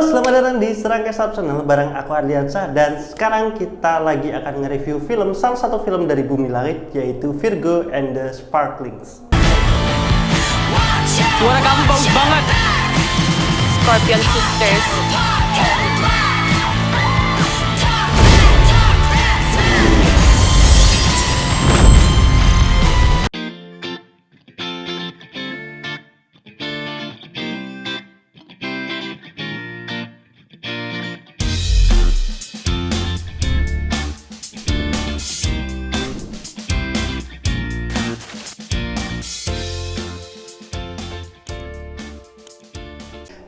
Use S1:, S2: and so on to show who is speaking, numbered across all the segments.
S1: Halo, selamat datang di Serangkai Sub Channel bareng aku Ardiansyah. Dan sekarang kita lagi akan nge-review film, salah satu film dari Bumi Langit, yaitu Virgo and the Sparklings.
S2: Suara kamu bagus banget.
S3: Scorpion Sisters.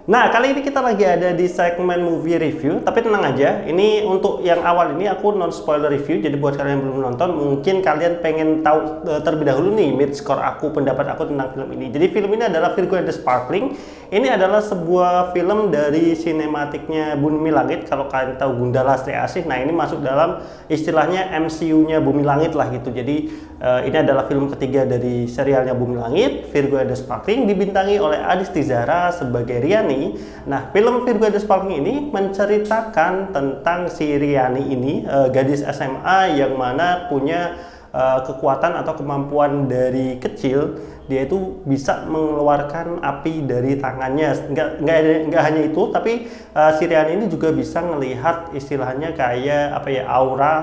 S1: Nah, kali ini kita lagi ada di segmen movie review, tapi tenang aja, ini untuk yang awal ini aku non spoiler review, jadi buat kalian yang belum nonton, mungkin kalian pengen tahu terlebih dahulu nih mid score aku, pendapat aku tentang film ini. Jadi film ini adalah Virgo and the Sparkling. Ini adalah sebuah film dari sinematiknya Bumi Langit. Kalau kalian tahu Gundala Sri Asih, nah ini masuk dalam istilahnya MCU-nya Bumi Langit lah gitu. Jadi ini adalah film ketiga dari serialnya Bumi Langit, Virgo and the Sparkling, dibintangi oleh Adisti Zara sebagai Riani. Nah, film Virgo and the Sparkling ini menceritakan tentang si Riani ini, gadis SMA yang mana punya kekuatan atau kemampuan dari kecil. Dia itu bisa mengeluarkan api dari tangannya. Nggak hanya itu, tapi si Riani ini juga bisa melihat istilahnya kayak apa ya, aura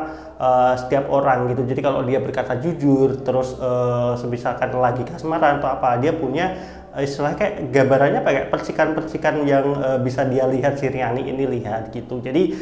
S1: setiap orang gitu. Jadi kalau dia berkata jujur, terus misalkan lagi kasmaran atau apa, dia punya istilahnya kayak gambarannya pakai percikan-percikan yang bisa dia lihat, si Riani ini lihat gitu. Jadi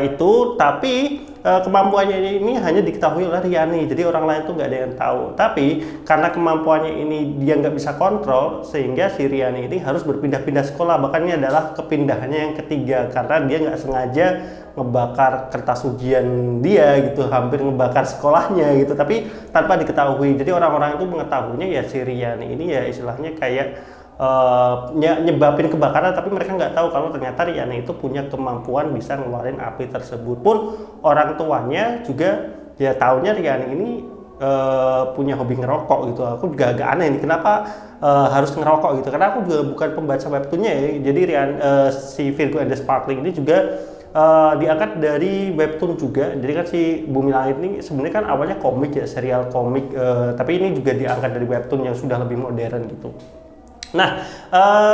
S1: itu, tapi kemampuannya ini hanya diketahui oleh Riani, jadi orang lain tuh nggak ada yang tahu. Tapi karena kemampuannya ini dia nggak bisa kontrol, sehingga si Riani ini harus berpindah-pindah sekolah. Bahkan ini adalah kepindahannya yang ketiga, karena dia nggak sengaja ngebakar kertas ujian dia gitu, hampir ngebakar sekolahnya gitu, tapi tanpa diketahui. Jadi orang-orang itu mengetahuinya ya si Riani ini ya istilahnya kayak nyebabin kebakaran, tapi mereka nggak tahu kalau ternyata Riani itu punya kemampuan bisa ngeluarin api tersebut. Pun orang tuanya juga ya taunya Riani ini punya hobi ngerokok gitu. Aku juga agak aneh nih kenapa harus ngerokok gitu, karena aku juga bukan pembaca webtoonnya ya. Jadi si Virgo and the Sparkling ini juga diangkat dari webtoon juga. Jadi kan si Bumi Langit ini sebenarnya kan awalnya komik ya, serial komik, tapi ini juga diangkat dari webtoon yang sudah lebih modern gitu. Nah,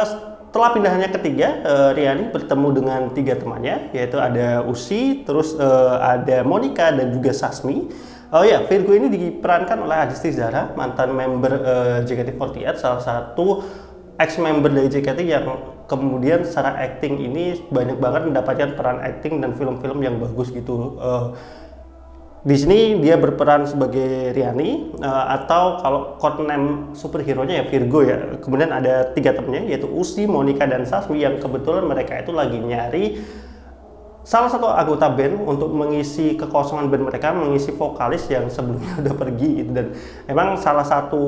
S1: setelah pindahannya ketiga, Riani bertemu dengan tiga temannya, yaitu ada Usi, terus ada Monica dan juga Sasmi. Oh ya, Virgo ini diperankan oleh Adisti Zara, mantan member JKT48, salah satu ex-member dari JKT yang kemudian secara acting ini banyak banget mendapatkan peran acting dan film-film yang bagus gitu. Di sini dia berperan sebagai Riani, atau kalau codename superhero-nya ya Virgo ya. Kemudian ada tiga temennya, yaitu Usi, Monica, dan Sasmi, yang kebetulan mereka itu lagi nyari salah satu anggota band untuk mengisi kekosongan band mereka, mengisi vokalis yang sebelumnya udah pergi gitu. Dan emang salah satu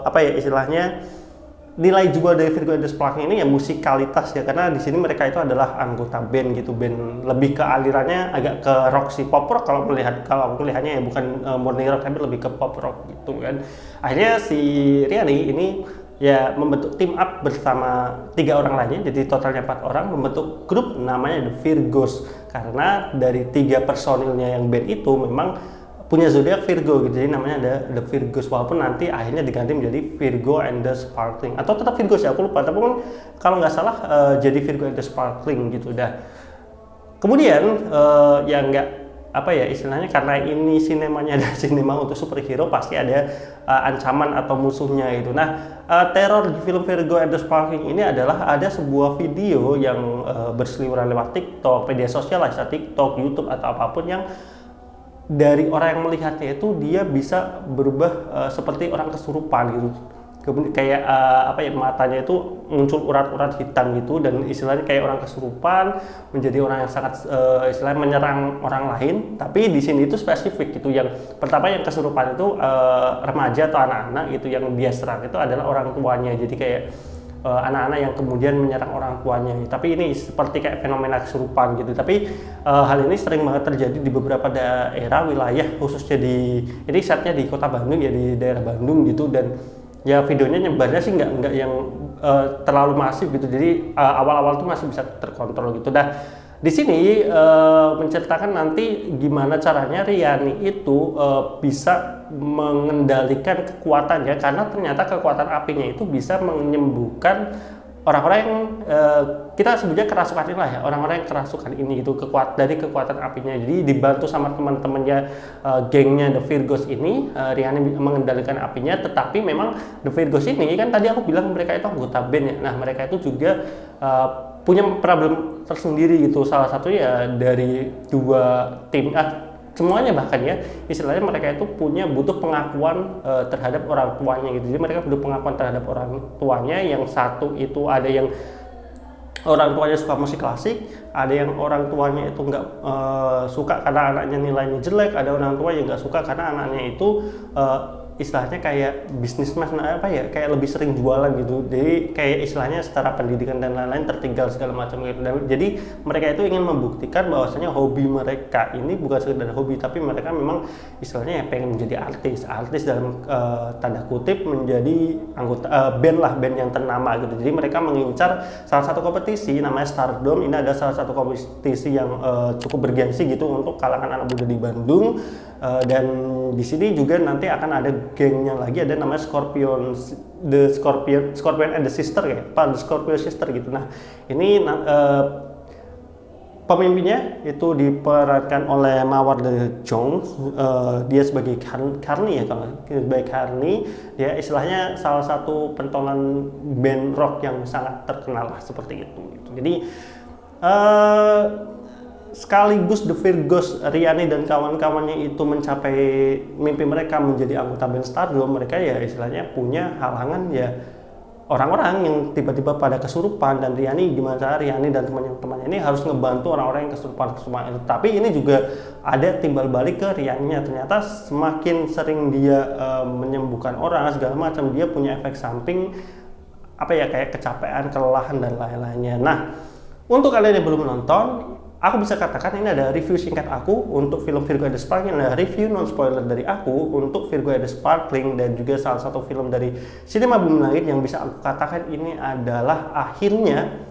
S1: apa ya istilahnya, nilai jual dari Virgo and the Sparkling ini ya musikalitas ya, karena di sini mereka itu adalah anggota band gitu, band lebih ke alirannya agak ke rock sih, pop rock kalau melihatnya ya, bukan murni rock tapi lebih ke pop rock gitu kan. Akhirnya si Riani ini ya membentuk team up bersama tiga orang lainnya, jadi totalnya 4 orang, membentuk grup namanya The Virgos, karena dari tiga personilnya yang band itu memang punya zodiak Virgo gitu, jadi namanya ada The Virgos, walaupun nanti akhirnya diganti menjadi Virgo and the Sparkling, atau tetap Virgos ya, aku lupa, tapi kan kalau nggak salah jadi Virgo and the Sparkling gitu dah. Kemudian ya nggak apa ya istilahnya, karena ini sinemanya ada sinema untuk superhero, pasti ada ancaman atau musuhnya gitu. Nah, teror di film Virgo and the Sparkling ini adalah ada sebuah video yang berseliweran lewat TikTok, media sosial lah, TikTok, YouTube atau apapun, yang dari orang yang melihatnya itu dia bisa berubah seperti orang kesurupan gitu. Kemudian kayak apa ya, matanya itu muncul urat-urat hitam gitu, dan istilahnya kayak orang kesurupan, menjadi orang yang sangat istilahnya menyerang orang lain. Tapi di sini itu spesifik gitu, yang pertama yang kesurupan itu remaja atau anak-anak gitu, yang dia serang itu adalah orang tuanya. Jadi kayak anak-anak yang kemudian menyerang orang tuanya. Tapi ini seperti kayak fenomena kesurupan gitu. Tapi hal ini sering banget terjadi di beberapa daerah wilayah, khususnya ini setnya di kota Bandung ya, di daerah Bandung gitu. Dan ya videonya nyebarnya sih nggak yang terlalu masif gitu, jadi awal-awal tuh masih bisa terkontrol gitu. Nah di sini menceritakan nanti gimana caranya Riani itu bisa mengendalikan kekuatannya, karena ternyata kekuatan apinya itu bisa menyembuhkan orang-orang yang kita sebutnya kerasukan ini lah ya, orang-orang yang kerasukan ini gitu, dari kekuatan apinya. Jadi dibantu sama teman-temannya gengnya The Virgos ini, Riani mengendalikan apinya. Tetapi memang The Virgos ini kan tadi aku bilang mereka itu anggota band ya. Nah mereka itu juga punya problem tersendiri gitu. Salah satu ya dari dua tim, semuanya bahkan ya, istilahnya mereka itu butuh pengakuan terhadap orang tuanya gitu. Jadi mereka butuh pengakuan terhadap orang tuanya. Yang satu itu ada yang orang tuanya suka musik klasik, ada yang orang tuanya itu nggak suka karena anaknya nilainya jelek, ada orang tua yang nggak suka karena anaknya itu istilahnya kayak bisnismen kayak lebih sering jualan gitu. Jadi kayak istilahnya secara pendidikan dan lain-lain tertinggal segala macam gitu. Dan jadi mereka itu ingin membuktikan bahwasanya hobi mereka ini bukan sekedar hobi, tapi mereka memang istilahnya ya pengen menjadi artis dalam tanda kutip, menjadi anggota band yang ternama gitu. Jadi mereka mengincar salah satu kompetisi namanya Stardom. Ini ada salah satu kompetisi yang cukup bergengsi gitu untuk kalangan anak muda di Bandung. Dan di sini juga nanti akan ada gengnya lagi, ada namanya Scorpion and the Sister ya, The Scorpion Sister gitu. Nah ini pemimpinnya itu diperankan oleh Mawar De Jong. Dia sebagai Carney ya, kalau sebagai Carney dia istilahnya salah satu pentolan band rock yang sangat terkenal lah, seperti itu gitu. Jadi sekaligus The Virgos, Riani dan kawan-kawannya itu mencapai mimpi mereka menjadi anggota band Stardom. Mereka ya istilahnya punya halangan ya, orang-orang yang tiba-tiba pada kesurupan, dan gimana cara Riani dan teman-temannya ini harus ngebantu orang-orang yang kesurupan itu. Tapi ini juga ada timbal balik ke Rianinya. Ternyata semakin sering dia menyembuhkan orang segala macam, dia punya efek samping kayak kecapean, kelelahan dan lain-lainnya. Nah untuk kalian yang belum nonton, aku bisa katakan ini ada review singkat aku untuk film Virgo and the Sparkling, ada review non spoiler dari aku untuk Virgo and the Sparkling, dan juga salah satu film dari Cinema Bumi Langit yang bisa aku katakan ini adalah akhirnya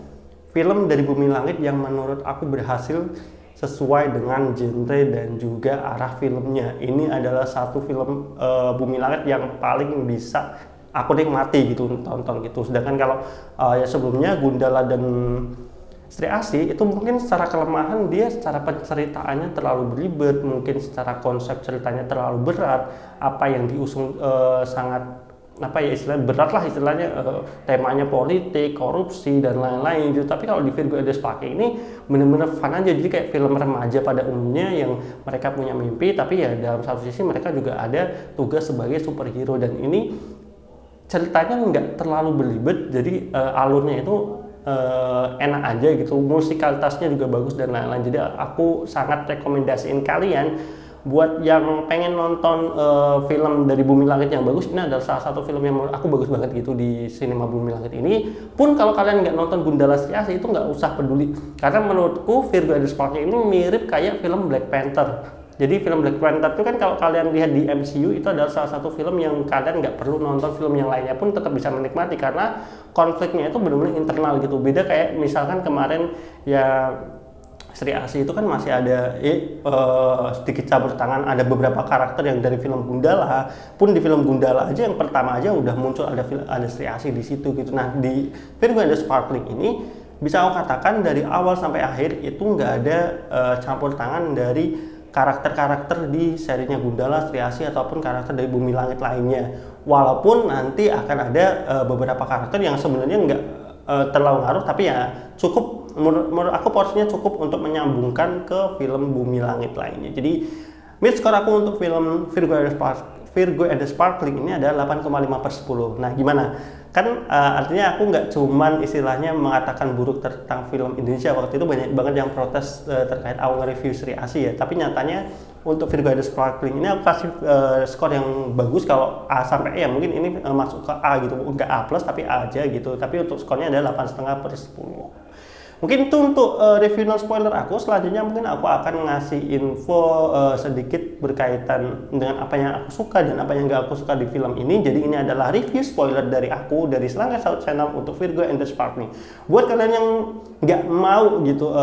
S1: film dari Bumi Langit yang menurut aku berhasil sesuai dengan genre dan juga arah filmnya. Ini adalah satu film Bumi Langit yang paling bisa aku nikmati gitu tonton gitu. Sedangkan kalau ya sebelumnya Gundala dan Sri Asih itu mungkin secara kelemahan dia secara penceritaannya terlalu berlibat, mungkin secara konsep ceritanya terlalu berat, apa yang diusung sangat istilahnya berat lah, istilahnya temanya politik, korupsi dan lain-lain gitu. Tapi kalau di Virgo and the Sparkling ini bener-bener fun aja, jadi kayak film remaja pada umumnya yang mereka punya mimpi, tapi ya dalam satu sisi mereka juga ada tugas sebagai superhero. Dan ini ceritanya nggak terlalu berlibat, jadi alurnya itu enak aja gitu, musikalitasnya juga bagus dan lain-lain. Jadi aku sangat rekomendasiin kalian buat yang pengen nonton film dari Bumi Langit yang bagus. Ini adalah salah satu film yang menurut aku bagus banget gitu di Cinema Bumi Langit ini. Pun kalau kalian nggak nonton Gundala Sri Asih itu nggak usah peduli, karena menurutku Virgo and the Sparkling ini mirip kayak film Black Panther. Jadi film Black Panther itu kan kalau kalian lihat di MCU itu adalah salah satu film yang kalian nggak perlu nonton film yang lainnya pun tetap bisa menikmati, karena konfliknya itu benar-benar internal gitu. Beda kayak misalkan kemarin ya Sri Asih itu kan masih ada sedikit campur tangan, ada beberapa karakter yang dari film Gundala. Pun di film Gundala aja yang pertama aja udah muncul ada Sri Asih di situ gitu. Nah di Virgo and the Sparkling ini bisa aku katakan dari awal sampai akhir itu nggak ada campur tangan dari karakter-karakter di serinya Gundala, Sri Asih ataupun karakter dari Bumi Langit lainnya. Walaupun nanti akan ada beberapa karakter yang sebenarnya nggak terlalu ngaruh, tapi ya cukup menurut aku porsinya cukup untuk menyambungkan ke film Bumi Langit lainnya. Jadi mid score aku untuk film Virgo and the Sparkling ini adalah 8,5/10. Nah gimana? Kan artinya aku nggak cuman istilahnya mengatakan buruk tentang film Indonesia. Waktu itu banyak banget yang protes terkait aku nge-review Sri Asih ya. Tapi nyatanya untuk Virgo and the Sparkling ini aku kasih skor yang bagus. Kalau A sampai E ya mungkin ini masuk ke A gitu, nggak A plus tapi A aja gitu. Tapi untuk skornya adalah 8,5/10. Mungkin itu untuk review non spoiler aku. Selanjutnya mungkin aku akan ngasih info sedikit berkaitan dengan apa yang aku suka dan apa yang gak aku suka di film ini. Jadi ini adalah review spoiler dari aku, dari Selangkah South Channel untuk Virgo and the Spark nih. Buat kalian yang gak mau gitu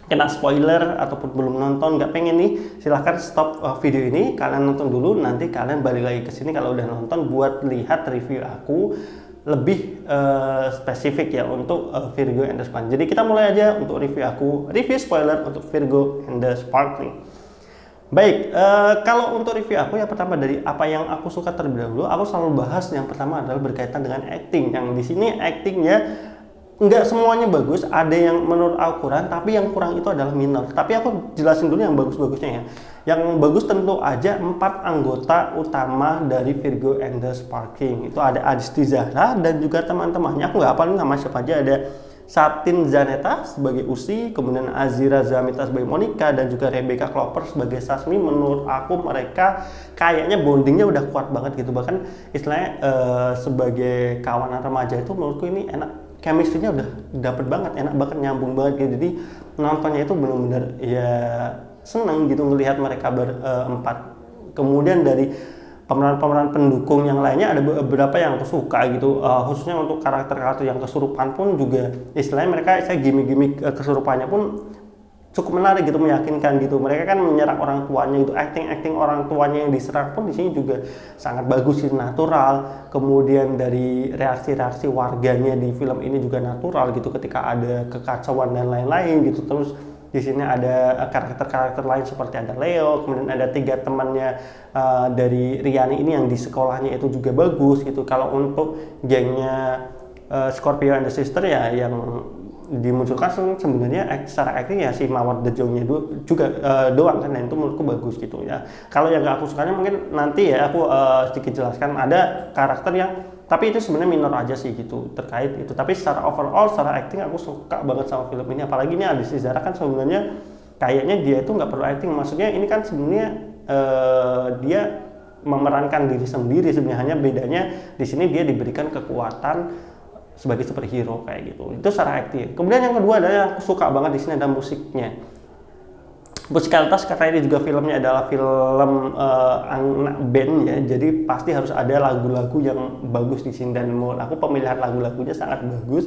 S1: kena spoiler ataupun belum nonton, nggak pengen nih, silahkan stop video ini, kalian nonton dulu, nanti kalian balik lagi ke sini kalau udah nonton buat lihat review aku lebih spesifik ya untuk Virgo and the Spark. Jadi kita mulai aja untuk review aku, review spoiler untuk Virgo and the Spark nih. Baik, kalau untuk review aku yang pertama dari apa yang aku suka terlebih dahulu, aku selalu bahas yang pertama adalah berkaitan dengan acting. Yang di sini actingnya nggak semuanya bagus, ada yang menurut aku kurang, tapi yang kurang itu adalah minor. Tapi aku jelasin dulu yang bagus-bagusnya ya. Yang bagus tentu aja 4 anggota utama dari Virgo and the Sparking. Itu ada Adisti Zahra dan juga teman-temannya, aku nggak hafal nama siapa aja, ada Satin Zaneta sebagai Usi, kemudian Azira Zamita sebagai Monica, dan juga Rebecca Clover sebagai Sasmi. Menurut aku mereka kayaknya bondingnya udah kuat banget gitu, bahkan istilahnya sebagai kawanan remaja itu menurutku ini enak, chemistry-nya udah dapet banget, enak banget, nyambung banget gitu. Jadi nontonnya itu bener-bener ya seneng gitu ngelihat mereka berempat. Kemudian dari pemeran-pemeran pendukung yang lainnya ada beberapa yang aku suka gitu, khususnya untuk karakter-karakter yang kesurupan pun juga istilahnya mereka, saya gimmick-gimmick kesurupannya pun cukup menarik gitu, meyakinkan gitu. Mereka kan menyerang orang tuanya gitu, acting orang tuanya yang diserang pun di sini juga sangat bagus gitu, natural. Kemudian dari reaksi-reaksi warganya di film ini juga natural gitu ketika ada kekacauan dan lain-lain gitu. Terus di sini ada karakter-karakter lain seperti ada Leo, kemudian ada 3 temannya dari Riani ini yang di sekolahnya itu juga bagus gitu. Kalau untuk gengnya Scorpio and the Sister ya yang dimunculkan sebenarnya secara acting ya si Mawar De Jongnya juga doang kan, dan itu menurutku bagus gitu ya. Kalau yang gak aku sukanya mungkin nanti ya aku sedikit jelaskan, ada karakter yang tapi itu sebenarnya minor aja sih gitu terkait itu. Tapi secara overall, secara acting aku suka banget sama film ini. Apalagi ini Adisti Zahra kan sebenarnya kayaknya dia itu nggak perlu acting, maksudnya ini kan sebenarnya dia memerankan diri sendiri sebenarnya, hanya bedanya di sini dia diberikan kekuatan sebagai superhero kayak gitu. Itu secara acting. Kemudian yang kedua adalah yang aku suka banget di sini ada musiknya. Musikalitas, karena ini juga filmnya adalah film anak band ya, jadi pasti harus ada lagu-lagu yang bagus di sini, dan menurut aku pemilihan lagu-lagunya sangat bagus.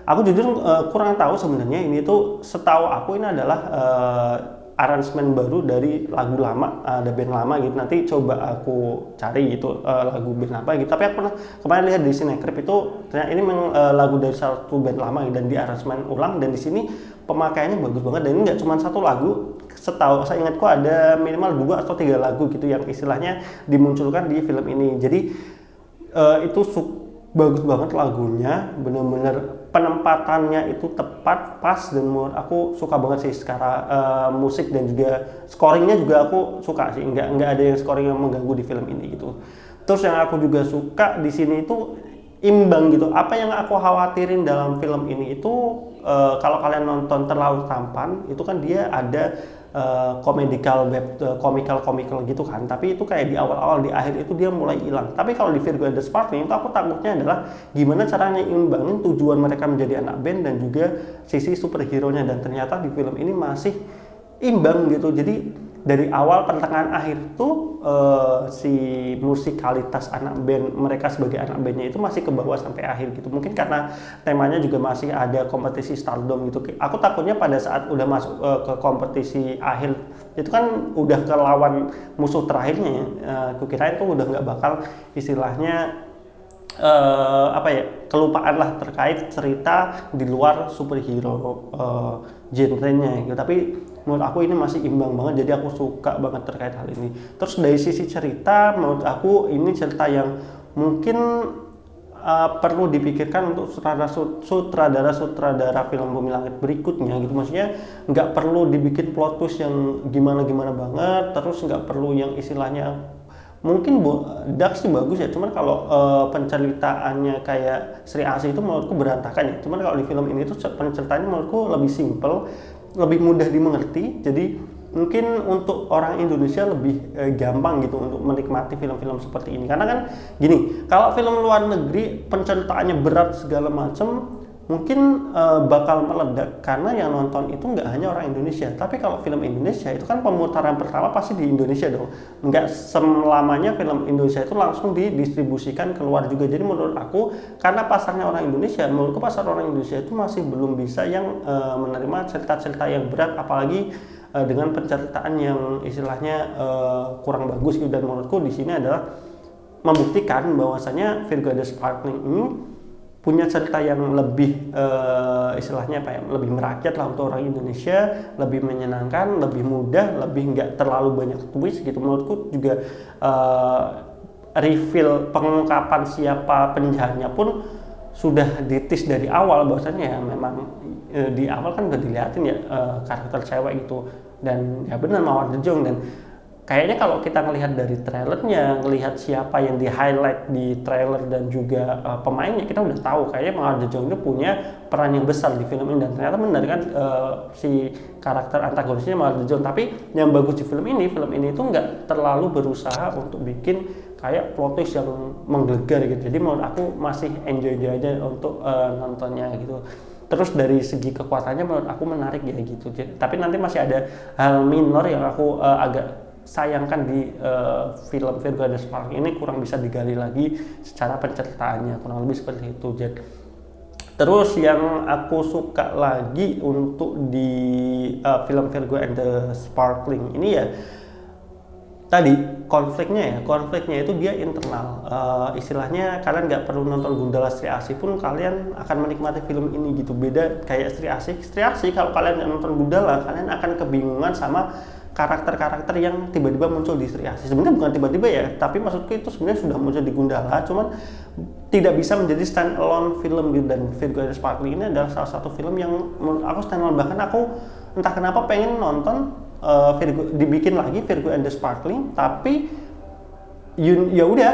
S1: Aku jujur kurang tahu sebenarnya ini tuh, setahu aku ini adalah aransemen baru dari lagu lama, ada band lama gitu. Nanti coba aku cari gitu lagu band apa gitu. Tapi aku pernah kemarin lihat di Cinecrip itu ternyata ini memang lagu dari satu band lama gitu, dan di aransemen ulang, dan di sini pemakaiannya bagus banget. Dan ini nggak cuma satu lagu, setahu saya ingatku ada minimal 2 atau 3 lagu gitu yang istilahnya dimunculkan di film ini. Jadi itu bagus banget lagunya, bener-bener penempatannya itu tepat, pas, dan menurut aku suka banget sih secara musik, dan juga scoringnya juga aku suka sih, nggak ada yang scoring yang mengganggu di film ini gitu. Terus yang aku juga suka di sini itu imbang gitu. Apa yang aku khawatirin dalam film ini itu kalau kalian nonton terlalu tampan itu kan dia ada komikal gitu kan, tapi itu kayak di awal-awal, di akhir itu dia mulai hilang. Tapi kalau di Virgo and the Sparking itu aku takutnya adalah gimana caranya imbangin tujuan mereka menjadi anak band dan juga sisi superhero-nya, dan ternyata di film ini masih imbang gitu. Jadi dari awal, pertengahan, akhir tuh si musikalitas anak band mereka sebagai anak bandnya itu masih ke bawah sampai akhir gitu. Mungkin karena temanya juga masih ada kompetisi stardom gitu. Aku takutnya pada saat udah masuk ke kompetisi akhir itu kan udah ke lawan musuh terakhirnya ya. Aku kira itu udah nggak bakal istilahnya kelupaan lah terkait cerita di luar superhero genre-nya gitu. Tapi menurut aku ini masih imbang banget, jadi aku suka banget terkait hal ini. Terus dari sisi cerita, menurut aku ini cerita yang mungkin perlu dipikirkan untuk sutradara film Bumi Langit berikutnya gitu. Maksudnya nggak perlu dibikin plot twist yang gimana-gimana banget, terus nggak perlu yang istilahnya mungkin Dark sih bagus ya, cuman kalau penceritaannya kayak Sri Asih itu menurutku berantakan ya. Cuman kalau di film ini tuh penceritaannya menurutku lebih simple, lebih mudah dimengerti, jadi mungkin untuk orang Indonesia lebih gampang gitu untuk menikmati film-film seperti ini. Karena kan gini, kalau film luar negeri penceritaannya berat segala macam, mungkin bakal meledak karena yang nonton itu nggak hanya orang Indonesia. Tapi kalau film Indonesia itu kan pemutaran pertama pasti di Indonesia dong, nggak selamanya film Indonesia itu langsung didistribusikan keluar juga. Jadi menurut aku karena pasarnya orang Indonesia, menurutku pasar orang Indonesia itu masih belum bisa yang menerima cerita-cerita yang berat, apalagi dengan penceritaan yang istilahnya kurang bagus gitu. Dan menurutku di sini adalah membuktikan bahwasanya Virgo and the Sparkling ini punya cerita yang lebih istilahnya apa ya, lebih merakyat lah untuk orang Indonesia, lebih menyenangkan, lebih mudah, lebih nggak terlalu banyak twist gitu. Menurutku juga reveal pengungkapan siapa penjahatnya pun sudah ditis dari awal, bahwasanya ya memang di awal kan udah dilihatin ya karakter cewek gitu, dan ya benar Mawar De Jong. Dan kayaknya kalau kita ngelihat dari trailernya, ngelihat siapa yang di highlight di trailer dan juga pemainnya, kita udah tahu kayaknya Mawar De Jong itu punya peran yang besar di film ini. Dan ternyata benar kan si karakter antagonisnya Mawar De Jong. Tapi yang bagus di film ini itu nggak terlalu berusaha untuk bikin kayak plot twist yang menggelegar gitu. Jadi menurut aku masih enjoy aja untuk nontonnya gitu. Terus dari segi kekuatannya menurut aku menarik ya gitu. Tapi nanti masih ada hal minor yang aku agak sayangkan di film Virgo and the Sparkling ini, kurang bisa digali lagi secara penceritaannya, kurang lebih seperti itu. Terus yang aku suka lagi untuk di film Virgo and the Sparkling ini ya tadi konfliknya itu dia internal. Istilahnya kalian nggak perlu nonton Gundala Sri Asih pun kalian akan menikmati film ini gitu. Beda kayak Sri Asih kalau kalian nggak nonton Gundala kalian akan kebingungan sama karakter-karakter yang tiba-tiba muncul di Sri Asih. Sebenarnya bukan tiba-tiba ya, tapi maksudku itu sebenarnya sudah muncul di Gundala, cuman tidak bisa menjadi stand alone film gitu. Dan Virgo and the Sparkling ini adalah salah satu film yang menurut aku stand alone. Bahkan aku entah kenapa pengen nonton dibikin lagi Virgo and the Sparkling, tapi ya udah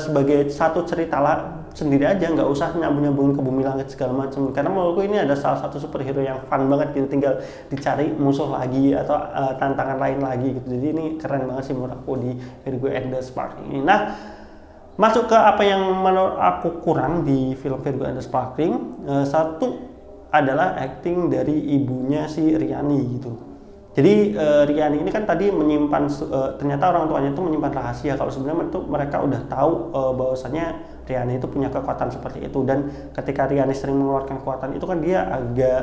S1: sebagai satu cerita lah sendiri aja, nggak usah nyambung-nyambungin ke Bumi Langit segala macam. Karena menurutku ini ada salah satu superhero yang fun banget gitu, tinggal dicari musuh lagi atau tantangan lain lagi gitu. Jadi ini keren banget sih menurut aku di Virgo and the Sparkling ini. Nah, masuk ke apa yang menurut aku kurang di film Virgo and the Sparkling, satu adalah acting dari ibunya si Riani gitu. Jadi Riani ini kan tadi menyimpan ternyata orang tuanya itu menyimpan rahasia kalau sebenarnya itu mereka udah tahu bahwasanya Riani itu punya kekuatan seperti itu. Dan ketika Riani sering mengeluarkan kekuatan itu kan dia agak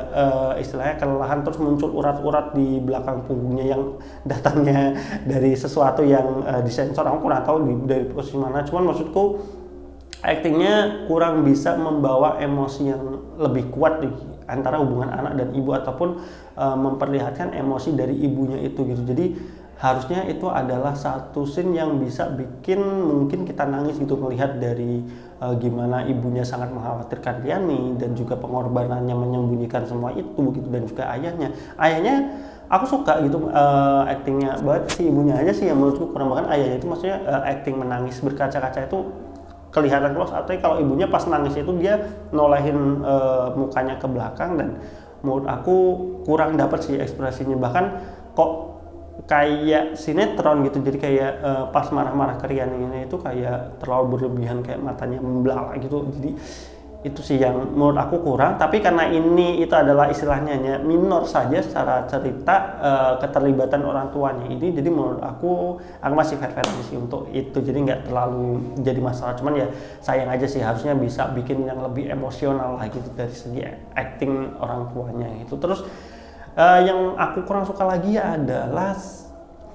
S1: istilahnya kelelahan, terus muncul urat-urat di belakang punggungnya yang datangnya dari sesuatu yang disensor. Aku kurang tahu dari posisi mana, cuman maksudku aktingnya kurang bisa membawa emosi yang lebih kuat di antara hubungan anak dan ibu, ataupun memperlihatkan emosi dari ibunya itu gitu. Jadi harusnya itu adalah satu scene yang bisa bikin mungkin kita nangis gitu, melihat dari gimana ibunya sangat mengkhawatirkan Riani dan juga pengorbanannya menyembunyikan semua itu gitu. Dan juga ayahnya aku suka gitu aktingnya banget. Si ibunya aja sih yang menurutku kurang banget. Ayahnya itu maksudnya akting menangis berkaca-kaca itu kelihatan close, atau kalau ibunya pas nangis itu dia nolehin mukanya ke belakang, dan menurut aku kurang dapat sih ekspresinya. Bahkan kok kayak sinetron gitu, jadi kayak pas marah-marah ke Riani ini itu kayak terlalu berlebihan, kayak matanya membelalak gitu. Jadi itu sih yang menurut aku kurang. Tapi karena ini itu adalah istilahnya hanya minor saja secara cerita keterlibatan orang tuanya ini, jadi menurut aku masih fair-fair aja sih untuk itu, jadi nggak terlalu jadi masalah. Cuman ya sayang aja sih, harusnya bisa bikin yang lebih emosional lah gitu dari segi acting orang tuanya itu. Terus yang aku kurang suka lagi adalah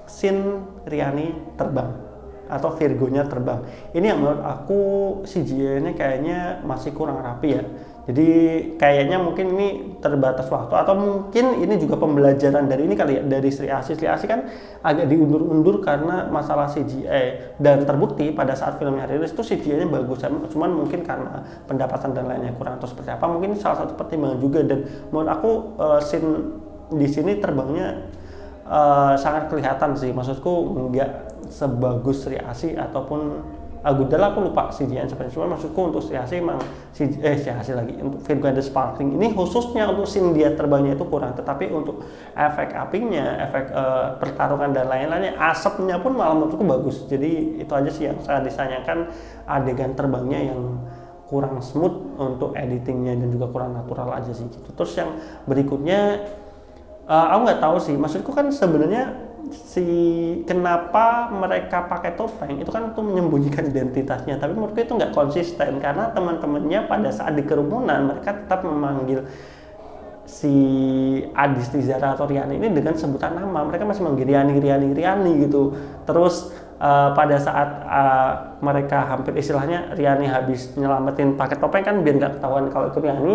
S1: scene Riani terbang atau Virgonya terbang. Ini yang menurut aku CGI-nya kayaknya masih kurang rapi ya. Jadi kayaknya mungkin ini terbatas waktu, atau mungkin ini juga pembelajaran dari ini kali ya, dari Sri Asih. Sri Asih kan agak diundur-undur karena masalah CGI, dan terbukti pada saat filmnya rilis itu CGI-nya bagus. Cuman mungkin karena pendapatan dan lainnya kurang atau seperti apa, mungkin salah satu pertimbangan juga. Dan menurut aku scene di sini terbangnya sangat kelihatan sih. Maksudku nggak sebagus Sri Asih ataupun Gundala, aku lupa CGI seperti. Cuma maksudku untuk Sri Asih emang Sri Asih lagi, untuk Virgo and the Sparkling ini khususnya untuk scene dia terbangnya itu kurang. Tetapi untuk efek apinya, efek pertarungan dan lain-lainnya, asapnya pun malah menurutku bagus. Jadi itu aja sih yang sangat disayangkan, adegan terbangnya yang kurang smooth untuk editingnya dan juga kurang natural aja sih gitu. Terus yang berikutnya aku nggak tahu sih, maksudku kan sebenarnya kenapa mereka pakai topeng itu kan untuk menyembunyikan identitasnya, tapi menurutku itu nggak konsisten karena teman-temannya pada saat di kerumunan mereka tetap memanggil si Adis Tizara atau Riani ini dengan sebutan nama, mereka masih manggil Riani gitu. Terus pada saat mereka hampir istilahnya Riani habis nyelamatin pakai topeng kan biar nggak ketahuan kalau itu Riani,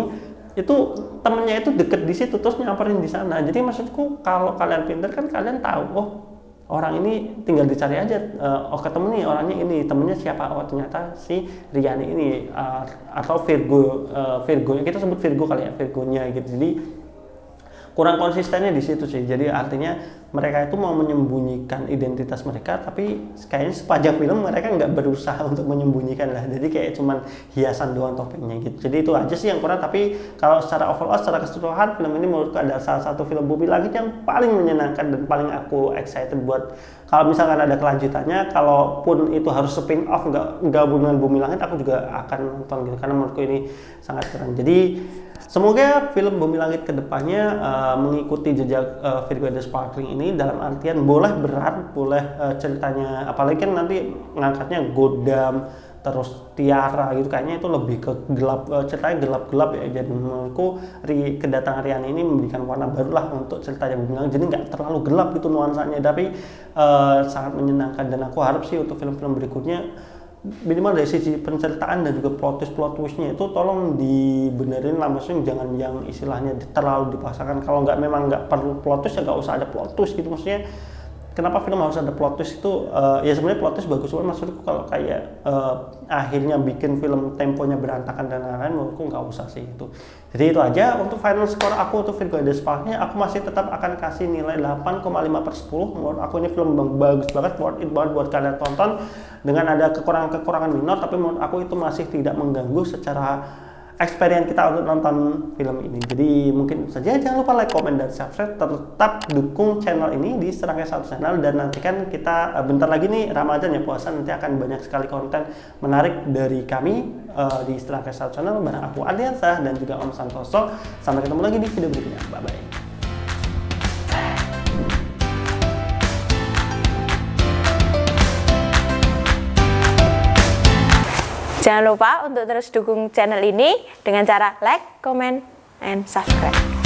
S1: itu temennya itu deket di situ terus nyamperin di sana. Jadi maksudku kalau kalian pinter kan kalian tahu, oh orang ini tinggal dicari aja, oh ketemu nih orangnya ini, temennya siapa, oh ternyata si Riani ini, atau Virgo, kita sebut Virgo kali ya, Virgonya gitu. Jadi kurang konsistennya di situ sih. Jadi artinya mereka itu mau menyembunyikan identitas mereka, tapi kayaknya sepanjang film mereka nggak berusaha untuk menyembunyikan lah. Jadi kayak cuman hiasan doang topengnya gitu. Jadi itu aja sih yang kurang. Tapi kalau secara overall, secara keseluruhan film ini menurutku adalah salah satu film Bumi Langit yang paling menyenangkan dan paling aku excited buat kalau misalkan ada kelanjutannya. Kalaupun itu harus spin off nggak gabung dengan Bumi Langit, aku juga akan nonton gitu karena menurutku ini sangat keren. Jadi semoga film Bumi Langit kedepannya mengikuti jejak Virgo the Sparkling ini, dalam artian boleh berat, boleh ceritanya, apalagi kan nanti ngangkatnya Godam, terus Tiara gitu, kayaknya itu lebih ke gelap, ceritanya gelap-gelap ya. Jadi menurutku kedatangan Riani ini memberikan warna baru lah untuk ceritanya Bumi Langit, jadi nggak terlalu gelap gitu nuansanya, tapi sangat menyenangkan. Dan aku harap sih untuk film-film berikutnya minimal dari sisi penceritaan dan juga plot twistnya itu tolong dibenerin lah, maksudnya jangan yang istilahnya terlalu dipaksakan. Kalau memang nggak perlu plot twist ya nggak usah ada plot twist gitu. Maksudnya kenapa film harus ada plot twist itu, ya sebenarnya plot twist bagus, cuman maksudku kalau kayak akhirnya bikin film temponya berantakan dan lain-lain, menurutku nggak usah sih itu. Jadi itu aja untuk final score aku untuk Virgo the Sparkling. Aku masih tetap akan kasih nilai 8,5/10. Menurut aku ini film bagus banget, worth it banget buat kalian tonton. Dengan ada kekurangan minor, tapi menurut aku itu masih tidak mengganggu secara experience kita untuk nonton film ini. Jadi mungkin saja jangan lupa like, comment, dan subscribe. Tetap dukung channel ini di Serangkai Satu Channel, dan nantikan kita bentar lagi nih Ramadan ya, puasa, nanti akan banyak sekali konten menarik dari kami di Serangkai Satu Channel bareng aku Ardiansah dan juga Om Santoso. Sampai ketemu lagi di video berikutnya. Bye bye.
S3: Jangan lupa untuk terus dukung channel ini dengan cara like, comment, and subscribe.